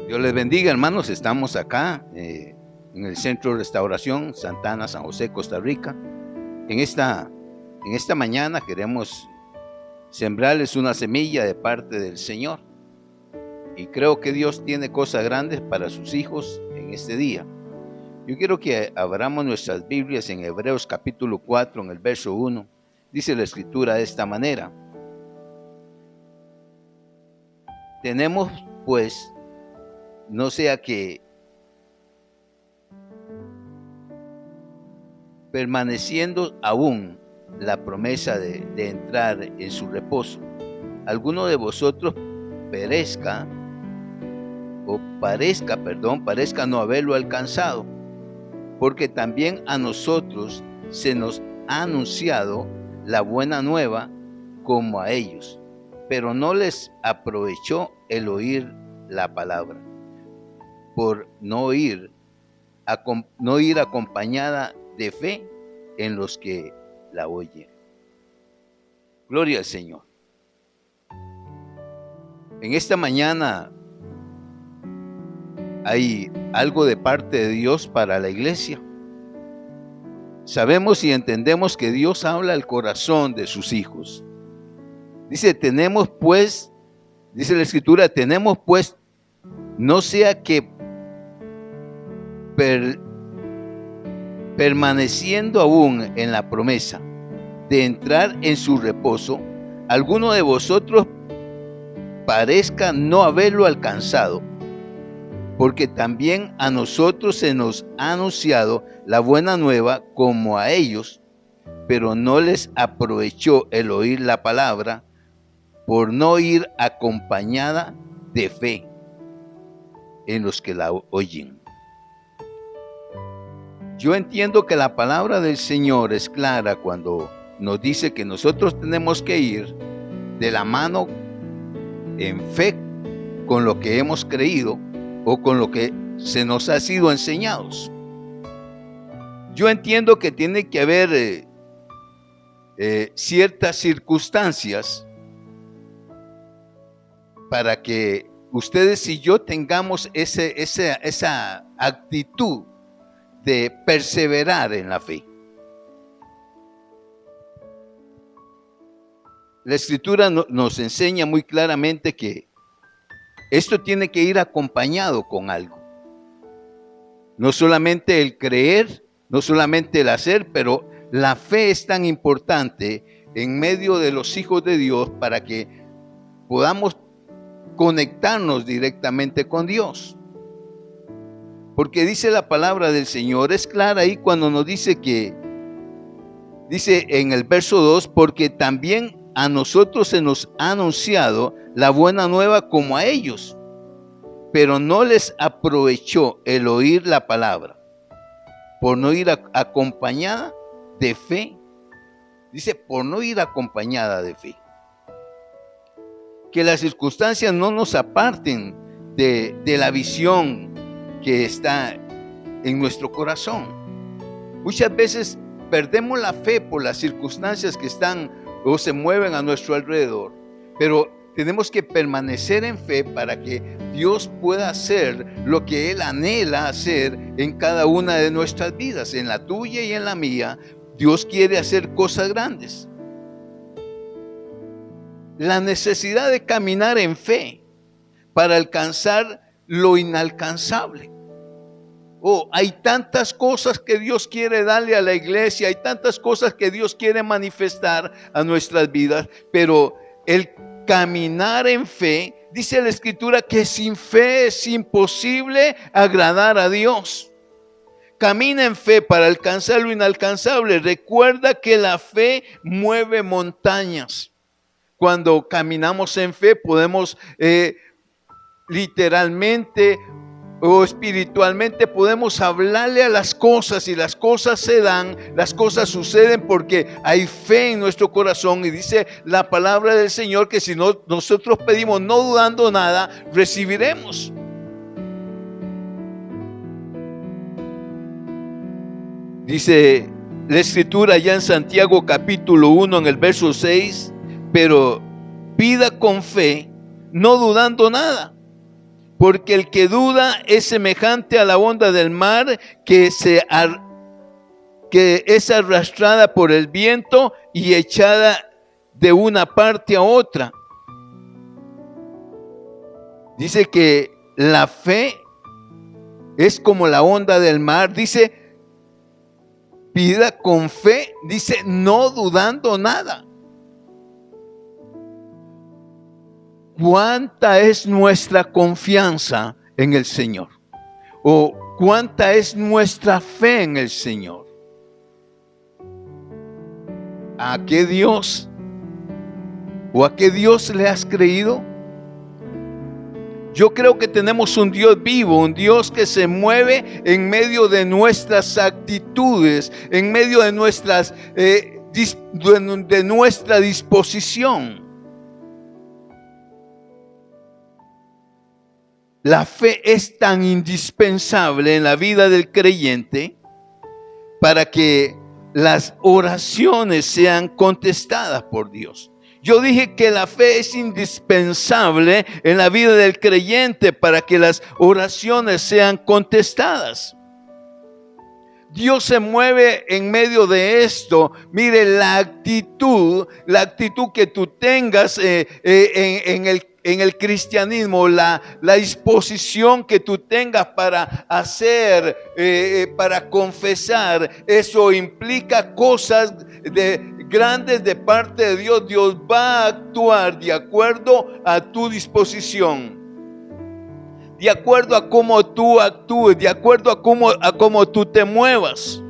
Dios les bendiga, hermanos. Estamos acá en el Centro de Restauración Santana, San José, Costa Rica. En esta mañana queremos sembrarles una semilla de parte del Señor. Y creo que Dios tiene cosas grandes para sus hijos en este día. Yo quiero que abramos nuestras Biblias en Hebreos capítulo 4, en el verso 1. Dice la Escritura de esta manera: tenemos pues, no sea que permaneciendo aún la promesa de entrar en su reposo, alguno de vosotros parezca no haberlo alcanzado, porque también a nosotros se nos ha anunciado la buena nueva como a ellos, pero no les aprovechó el oír la palabra, por no ir acompañada de fe en los que la oyen. Gloria al Señor. En esta mañana hay algo de parte de Dios para la iglesia. Sabemos y entendemos que Dios habla al corazón de sus hijos. Dice, tenemos pues, dice la Escritura, tenemos pues, no sea que permaneciendo aún en la promesa de entrar en su reposo, alguno de vosotros parezca no haberlo alcanzado, porque también a nosotros se nos ha anunciado la buena nueva como a ellos, pero no les aprovechó el oír la palabra, por no ir acompañada de fe en los que la oyen. Yo entiendo que la palabra del Señor es clara cuando nos dice que nosotros tenemos que ir de la mano en fe con lo que hemos creído o con lo que se nos ha sido enseñados. Yo entiendo que tiene que haber ciertas circunstancias para que ustedes y yo tengamos esa actitud de perseverar en la fe. La Escritura nos enseña muy claramente que esto tiene que ir acompañado con algo. No solamente el creer, no solamente el hacer, pero la fe es tan importante en medio de los hijos de Dios para que podamos conectarnos directamente con Dios. Porque dice la palabra del Señor, es clara ahí cuando nos dice que, dice en el verso 2, porque también a nosotros se nos ha anunciado la buena nueva como a ellos, pero no les aprovechó el oír la palabra, por no ir acompañada de fe. Dice, por no ir acompañada de fe. Que las circunstancias no nos aparten de la visión que está en nuestro corazón. Muchas veces perdemos la fe por las circunstancias que están o se mueven a nuestro alrededor, pero tenemos que permanecer en fe para que Dios pueda hacer lo que Él anhela hacer en cada una de nuestras vidas, en la tuya y en la mía. Dios quiere hacer cosas grandes. La necesidad de caminar en fe para alcanzar lo inalcanzable. Hay tantas cosas que Dios quiere darle a la iglesia, hay tantas cosas que Dios quiere manifestar a nuestras vidas, pero el caminar en fe, dice la Escritura que sin fe es imposible agradar a Dios. Camina en fe para alcanzar lo inalcanzable. Recuerda que la fe mueve montañas. Cuando caminamos en fe podemos literalmente o espiritualmente podemos hablarle a las cosas y las cosas se dan, las cosas suceden porque hay fe en nuestro corazón. Y dice la palabra del Señor que si nosotros pedimos no dudando nada, recibiremos. Dice la Escritura ya en Santiago capítulo 1 en el verso 6, pero pida con fe, no dudando nada. porque el que duda es semejante a la onda del mar que es arrastrada por el viento y echada de una parte a otra. Dice que la fe es como la onda del mar. Dice, pida con fe, dice, no dudando nada. ¿Cuánta es nuestra confianza en el Señor? ¿O cuánta es nuestra fe en el Señor? ¿A qué Dios o a qué Dios le has creído? Yo creo que tenemos un Dios vivo, un Dios que se mueve en medio de nuestras actitudes, en medio de nuestra disposición. La fe es tan indispensable en la vida del creyente para que las oraciones sean contestadas por Dios. Yo dije que la fe es indispensable en la vida del creyente para que las oraciones sean contestadas. Dios se mueve en medio de esto. Mire, la actitud que tú tengas en el cristianismo, la disposición que tú tengas para hacer, para confesar, eso implica cosas grandes de parte de Dios. Dios va a actuar de acuerdo a tu disposición, de acuerdo a cómo tú actúes, de acuerdo a cómo tú te muevas.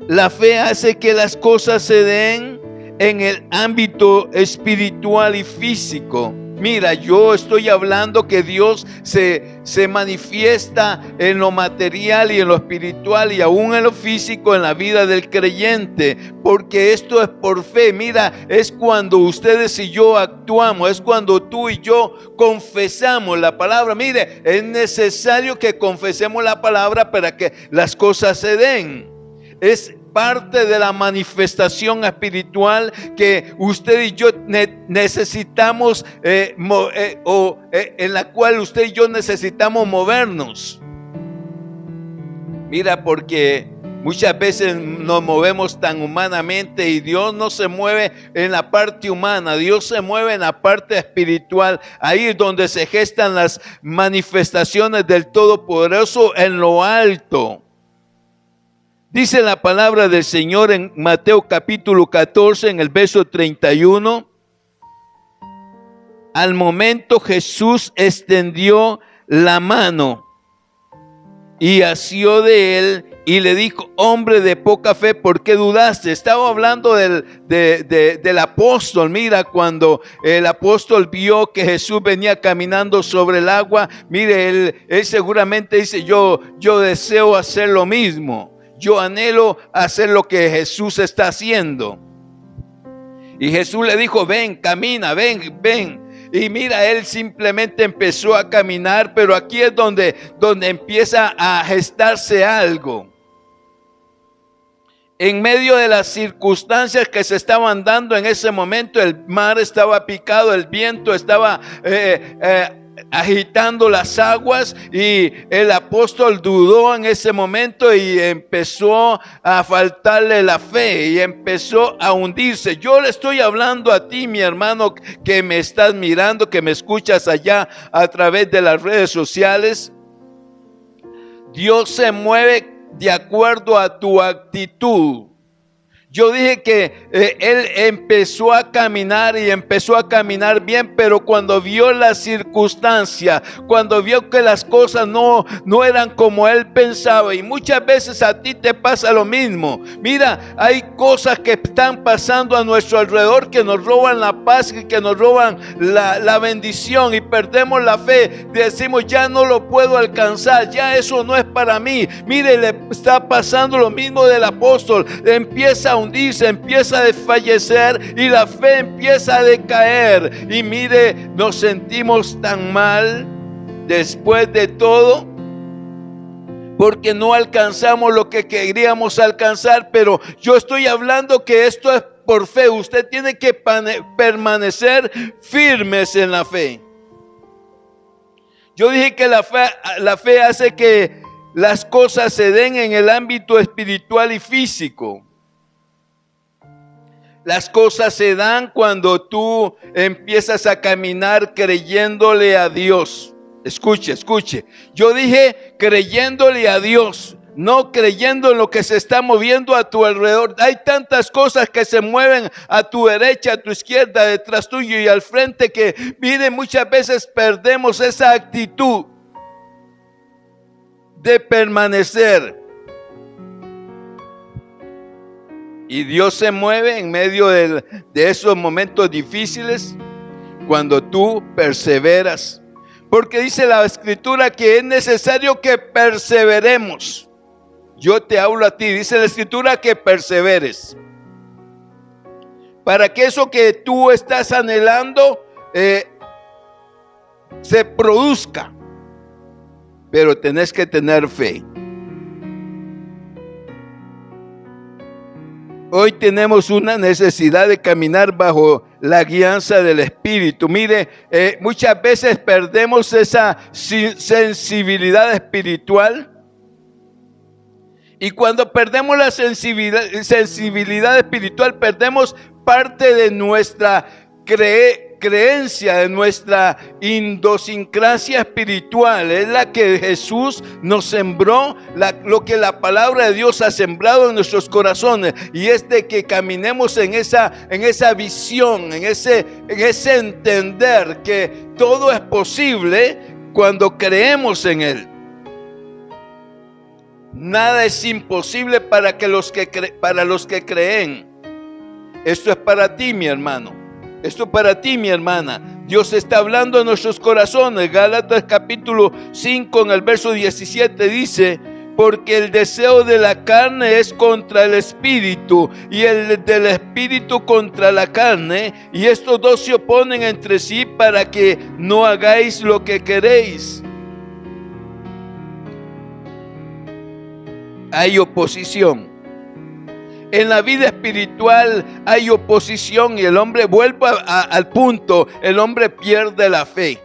La fe hace que las cosas se den en el ámbito espiritual y físico. Mira, yo estoy hablando que Dios se manifiesta en lo material y en lo espiritual y aún en lo físico en la vida del creyente, porque esto es por fe. Mira, es cuando ustedes y yo actuamos, es cuando tú y yo confesamos la palabra. Mire, es necesario que confesemos la palabra para que las cosas se den. Es parte de la manifestación espiritual que usted y yo necesitamos, en la cual usted y yo necesitamos movernos. Mira, porque muchas veces nos movemos tan humanamente y Dios no se mueve en la parte humana, Dios se mueve en la parte espiritual. Ahí es donde se gestan las manifestaciones del Todopoderoso en lo alto. Dice la palabra del Señor en Mateo capítulo 14, en el verso 31. Al momento Jesús extendió la mano y asió de él y le dijo: hombre de poca fe, ¿por qué dudaste? Estaba hablando del apóstol. Mira, cuando el apóstol vio que Jesús venía caminando sobre el agua, mire, él seguramente dice: yo deseo hacer lo mismo. Yo anhelo hacer lo que Jesús está haciendo. Y Jesús le dijo: ven, camina, ven. Y mira, él simplemente empezó a caminar, pero aquí es donde empieza a gestarse algo. En medio de las circunstancias que se estaban dando en ese momento, el mar estaba picado, el viento estaba agitando las aguas, y el apóstol dudó en ese momento y empezó a faltarle la fe y empezó a hundirse. Yo le estoy hablando a ti, mi hermano, que me estás mirando, que me escuchas allá a través de las redes sociales. Dios se mueve de acuerdo a tu actitud. Yo dije que él empezó a caminar y empezó a caminar bien, pero cuando vio la circunstancia, cuando vio que las cosas no eran como él pensaba, y muchas veces a ti te pasa lo mismo. Mira, hay cosas que están pasando a nuestro alrededor que nos roban la paz y que nos roban la bendición, y perdemos la fe. Decimos: ya no lo puedo alcanzar, ya eso no es para mí. Mire, le está pasando lo mismo del apóstol. Empieza a hundirse, empieza a desfallecer y la fe empieza a decaer. Y mire, nos sentimos tan mal después de todo, porque no alcanzamos lo que queríamos alcanzar. Pero yo estoy hablando que esto es por fe. Usted tiene que permanecer firmes en la fe. Yo dije que la fe hace que las cosas se den en el ámbito espiritual y físico. Las cosas se dan cuando tú empiezas a caminar creyéndole a Dios. Escuche, escuche. Yo dije creyéndole a Dios, no creyendo en lo que se está moviendo a tu alrededor. Hay tantas cosas que se mueven a tu derecha, a tu izquierda, detrás tuyo y al frente que, mire, muchas veces perdemos esa actitud de permanecer. Y Dios se mueve en medio de esos momentos difíciles cuando tú perseveras. Porque dice la Escritura que es necesario que perseveremos. Yo te hablo a ti, dice la Escritura que perseveres. Para que eso que tú estás anhelando se produzca. Pero tenés que tener fe. Hoy tenemos una necesidad de caminar bajo la guianza del Espíritu. Mire, muchas veces perdemos esa sensibilidad espiritual. Y cuando perdemos la sensibilidad espiritual, perdemos parte de nuestra creencia, de nuestra idiosincrasia espiritual. Es la que Jesús nos sembró, lo que la palabra de Dios ha sembrado en nuestros corazones, y es de que caminemos en esa visión, en ese entender que todo es posible cuando creemos en Él. Nada es imposible para los que creen. Esto es para ti, mi hermano. Esto para ti, mi hermana. Dios está hablando en nuestros corazones. Gálatas capítulo 5 en el verso 17 dice: porque el deseo de la carne es contra el espíritu, y el del espíritu contra la carne, y estos dos se oponen entre sí para que no hagáis lo que queréis. Hay oposición. En la vida espiritual hay oposición y el hombre vuelve al punto, el hombre pierde la fe.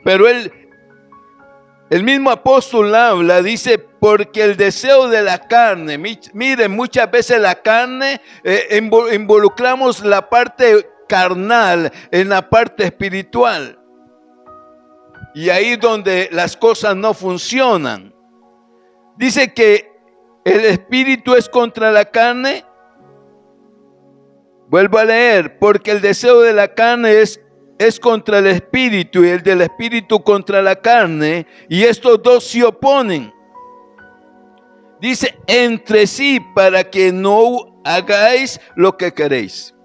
Pero el mismo apóstol habla, dice, porque el deseo de la carne, miren, muchas veces la carne, involucramos la parte carnal en la parte espiritual. Y ahí donde las cosas no funcionan. Dice que el espíritu es contra la carne. Vuelvo a leer, porque el deseo de la carne es contra el espíritu, y el del espíritu contra la carne, y estos dos se oponen. Dice, entre sí, para que no hagáis lo que queréis.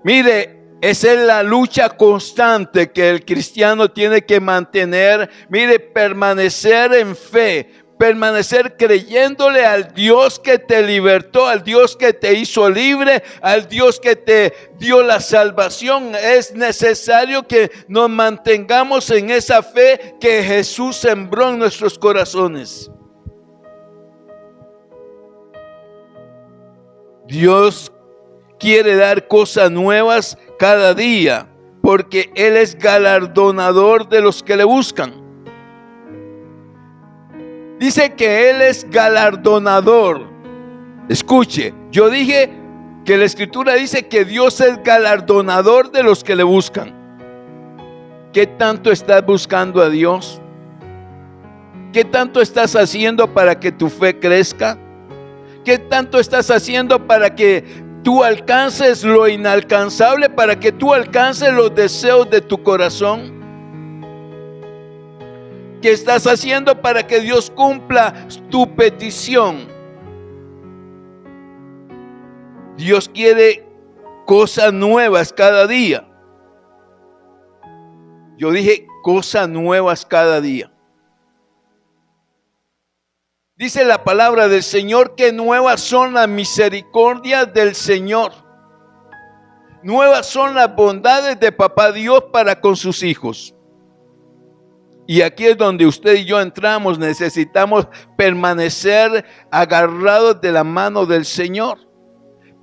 Mire, esa es la lucha constante que el cristiano tiene que mantener. Mire, permanecer en fe, permanecer creyéndole al Dios que te libertó, al Dios que te hizo libre, al Dios que te dio la salvación. Es necesario que nos mantengamos en esa fe que Jesús sembró en nuestros corazones. Dios quiere dar cosas nuevas cada día, porque Él es galardonador de los que le buscan. Dice que Él es galardonador. Escuche, yo dije que la Escritura dice que Dios es galardonador de los que le buscan. ¿Qué tanto estás buscando a Dios? ¿Qué tanto estás haciendo para que tu fe crezca? ¿Qué tanto estás haciendo para que tú alcances lo inalcanzable, para que tú alcances los deseos de tu corazón? ¿Qué estás haciendo para que Dios cumpla tu petición? Dios quiere cosas nuevas cada día. Yo dije cosas nuevas cada día. Dice la palabra del Señor que nuevas son las misericordias del Señor. Nuevas son las bondades de Papá Dios para con sus hijos. Y aquí es donde usted y yo entramos. Necesitamos permanecer agarrados de la mano del Señor.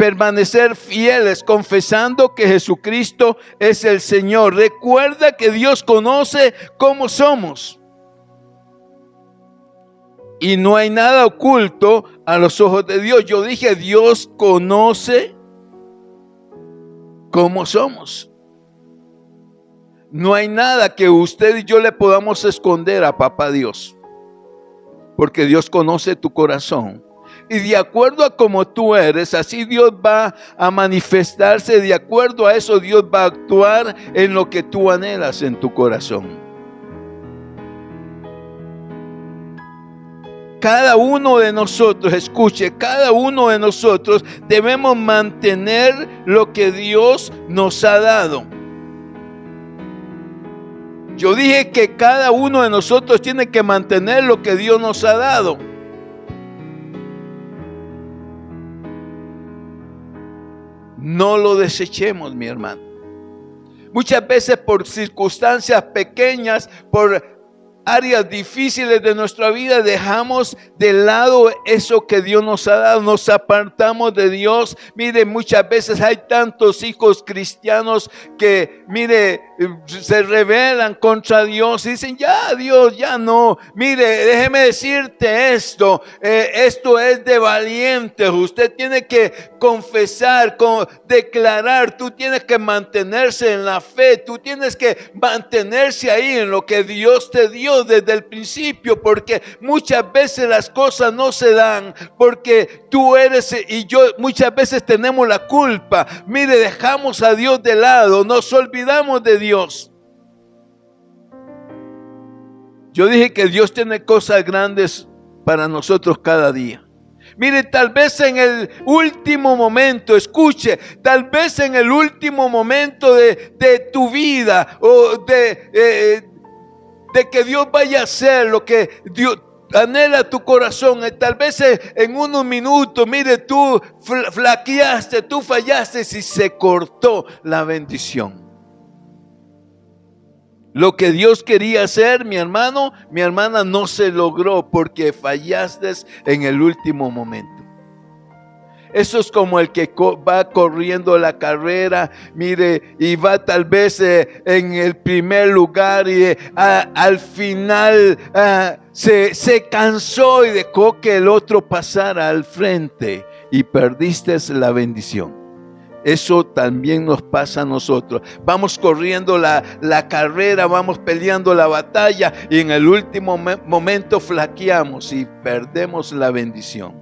permanecer fieles, confesando que Jesucristo es el Señor. Recuerda que Dios conoce cómo somos. Y no hay nada oculto a los ojos de Dios. Yo dije, Dios conoce cómo somos. No hay nada que usted y yo le podamos esconder a Papá Dios. Porque Dios conoce tu corazón. Y de acuerdo a como tú eres, así Dios va a manifestarse. De acuerdo a eso, Dios va a actuar en lo que tú anhelas en tu corazón. Cada uno de nosotros, escuche, cada uno de nosotros debemos mantener lo que Dios nos ha dado. Yo dije que cada uno de nosotros tiene que mantener lo que Dios nos ha dado. No lo desechemos, mi hermano. Muchas veces por circunstancias pequeñas, por áreas difíciles de nuestra vida, dejamos de lado eso que Dios nos ha dado, nos apartamos de Dios. Mire, muchas veces hay tantos hijos cristianos que, mire, se rebelan contra Dios y dicen, ya Dios, ya no. Mire, déjeme decirte esto, esto es de valientes. Usted tiene que confesar, declarar, tú tienes que mantenerse en la fe, tú tienes que mantenerse ahí en lo que Dios te dio desde el principio, porque muchas veces las cosas no se dan porque tú eres y yo muchas veces tenemos la culpa. Mire, dejamos a Dios de lado, nos olvidamos de Dios. Yo dije que Dios tiene cosas grandes para nosotros cada día. Mire, tal vez en el último momento, escuche, tal vez en el último momento de tu vida o de que Dios vaya a hacer lo que Dios anhela tu corazón. Tal vez en unos minutos, mire, tú flaqueaste, tú fallaste y se cortó la bendición. Lo que Dios quería hacer, mi hermano, mi hermana, no se logró porque fallaste en el último momento. Eso es como el que va corriendo la carrera, mire, y va tal vez en el primer lugar y al final se cansó y dejó que el otro pasara al frente y perdiste la bendición. Eso también nos pasa a nosotros. Vamos corriendo la carrera, vamos peleando la batalla y en el último momento flaqueamos y perdemos la bendición.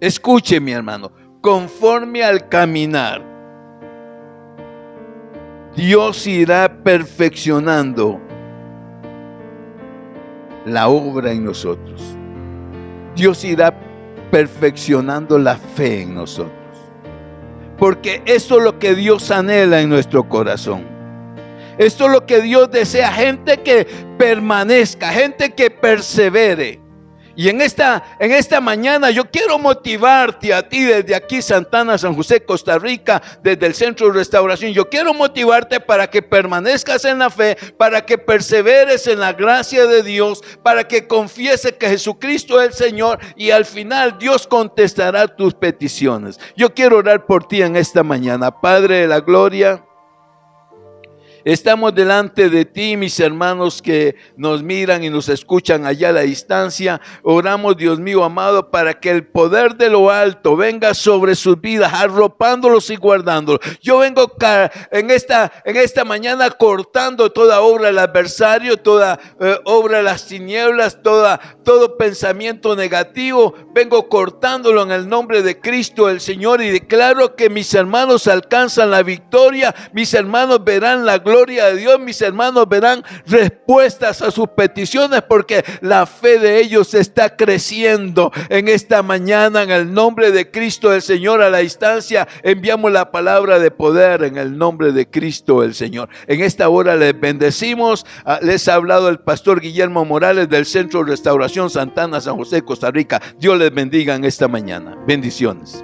Escuche, mi hermano, conforme al caminar, Dios irá perfeccionando la obra en nosotros. Dios irá perfeccionando la fe en nosotros. Porque eso es lo que Dios anhela en nuestro corazón. Esto es lo que Dios desea, gente que permanezca, gente que persevere. Y en esta mañana yo quiero motivarte a ti desde aquí, Santana, San José, Costa Rica, desde el Centro de Restauración. Yo quiero motivarte para que permanezcas en la fe, para que perseveres en la gracia de Dios, para que confieses que Jesucristo es el Señor y al final Dios contestará tus peticiones. Yo quiero orar por ti en esta mañana. Padre de la gloria, estamos delante de ti, mis hermanos que nos miran y nos escuchan allá a la distancia. Oramos, Dios mío amado, para que el poder de lo alto venga sobre sus vidas, arropándolos y guardándolos. Yo vengo en esta mañana cortando toda obra del adversario, toda obra de las tinieblas, todo pensamiento negativo. Vengo cortándolo en el nombre de Cristo el Señor y declaro que mis hermanos alcanzan la victoria, mis hermanos verán la gloria de Dios, mis hermanos verán respuestas a sus peticiones porque la fe de ellos está creciendo en esta mañana. En el nombre de Cristo el Señor, a la distancia enviamos la palabra de poder en el nombre de Cristo el Señor. En esta hora les bendecimos. Les ha hablado el pastor Guillermo Morales del Centro de Restauración Santana, San José, Costa Rica. Dios les bendiga en esta mañana. Bendiciones.